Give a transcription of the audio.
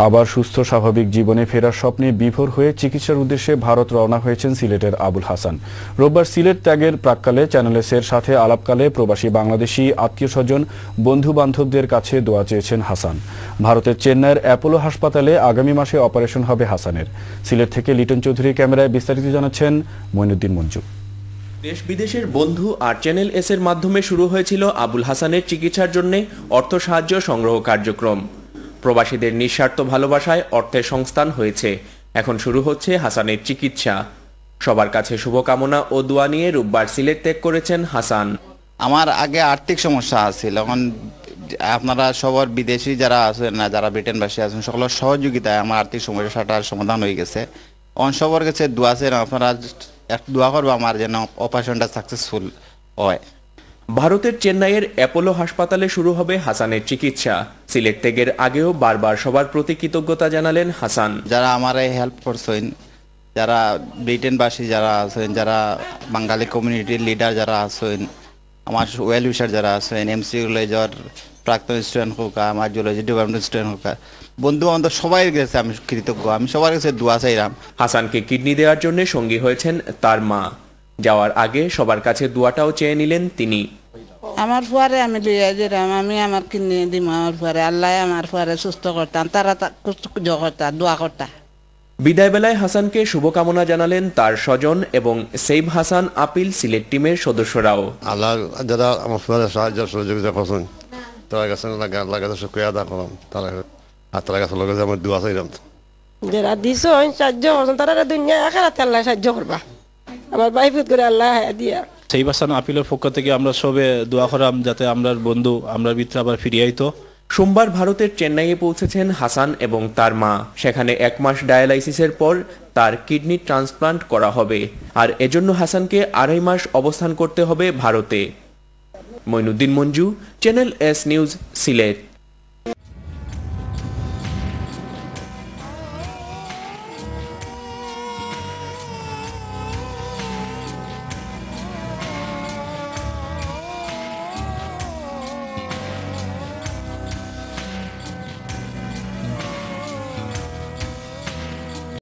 আবার সুস্থ স্বাভাবিক জীবনে ফেরার স্বপ্নে বিভোর হয়ে চিকিৎসার উদ্দেশ্যে ভারত রওনা হয়েছেন সিলেটের আবুল হাসান। রোববার সিলেট ত্যাগের প্রাক্কালে চ্যানেল এস-এর সাথে আলাপকালে প্রবাসী বাংলাদেশি আত্মীয়স্বজন বন্ধু বান্ধবদের কাছে দোয়া চেয়েছেন হাসান। ভারতের চেন্নাইয়ের অ্যাপোলো হাসপাতালে আগামী মাসে অপারেশন হবে হাসানের। সিলেট থেকে লিটন চৌধুরী ক্যামেরায় বিস্তারিত জানাচ্ছেন মঈনুদ্দিন মঞ্জু। দেশ বিদেশের বন্ধু আর চ্যানেল এস এর মাধ্যমে শুরু হয়েছিল আবুল হাসানের চিকিৎসার জন্য অর্থ সাহায্য সংগ্রহ কার্যক্রম। প্রবাসীদের নিঃস্বার্থ ভালোবাসায় অর্থের সংস্থান হয়েছে। এখন শুরু হচ্ছে হাসানের চিকিৎসা। সবার কাছে শুভকামনা ও দোয়া নিয়ে রোববার সিলেট ত্যাগ করেছেন হাসান। আমার আগে আর্থিক সমস্যা আছিল, এখন আপনারা সবার বিদেশি যারা আছেন না, যারা ব্রিটেনবাসী আছেন, সকলের সহযোগিতায় আমার আর্থিক সমস্যাটার সমাধান হয়ে গেছে। এখন সবার কাছে দোয়া আছেন, আপনারা দোয়া করবো আমার যেন অপারেশনটা সাকসেসফুল হয়। ভারতের চেন্নাইয়ের অ্যাপোলো হাসপাতালে শুরু হবে হাসানের চিকিৎসা। সিলেট ত্যাগের আগেও বারবার সবার প্রতি কৃতজ্ঞতা জানালেন হাসান। যারা আমার হেল্প করছেন, যারা ব্রিটেনবাসী যারা আছেন, যারা বাঙালি কমিউনিটির লিডার যারা আছেন, আমার ওয়েল উইশার যারা আছেন, এমসি কলেজের প্রাক্তন স্টুডেন্ট হোক, আমার জুলজি ডিপার্টমেন্টের স্টুডেন্ট হোক, বন্ধু বান্ধব সবাই কাছে আমি কৃতজ্ঞ। আমি সবার কাছে দোয়া চাইলাম। হাসানকে কিডনি দেওয়ার জন্য সঙ্গী হয়েছেন তার মা। যাওয়ার আগে সবার কাছে দোয়াটাও চেয়ে নিলেন তিনি। আমার ফুয়ারে আমি লইয়া যেরাম, আমি আমার কিনে দিম আমার ফুয়ারে, আল্লাহ আমার ফুয়ারে সুস্থ করতাম, তারা করতা দোয়া করতা। বিদায় বেলায় হাসানকে শুভকামনা জানালেন তার স্বজন এবং সেভ হাসান আপিল সিলেট টিমের সদস্যরাও। আল্লাহ যারা আমার ফুয়ারে সাহায্য সহযোগিতা করছেন তারা কাছে আল্লাহ কাছে শুকরিয়া আদা করলাম। তারা কাছে লোক আমার দোয়া চাইলাম। যারা দিছ সাহায্য করছেন তারা দুনিয়া আখিরাতে আল্লাহ সাহায্য করবা। আমার বাইফুত করে আল্লাহ দিয়া সেই হাসান আপিলের পক্ষ থেকে আমরা সবে দোয়া করাম যাতে আমরার বন্ধু আমরার ভিতরে আবার ফিরিয়ে আইতো। সোমবার ভারতের চেন্নাইয়ে পৌঁছেছেন হাসান এবং তার মা। সেখানে 1 মাস ডায়ালাইসিসের পর তার কিডনি ট্রান্সপ্লান্ট করা হবে, আর এজন্য হাসানকে 2.5 মাস অবস্থান করতে হবে ভারতে। Moinuddin Manju, channel S news, Sylhet.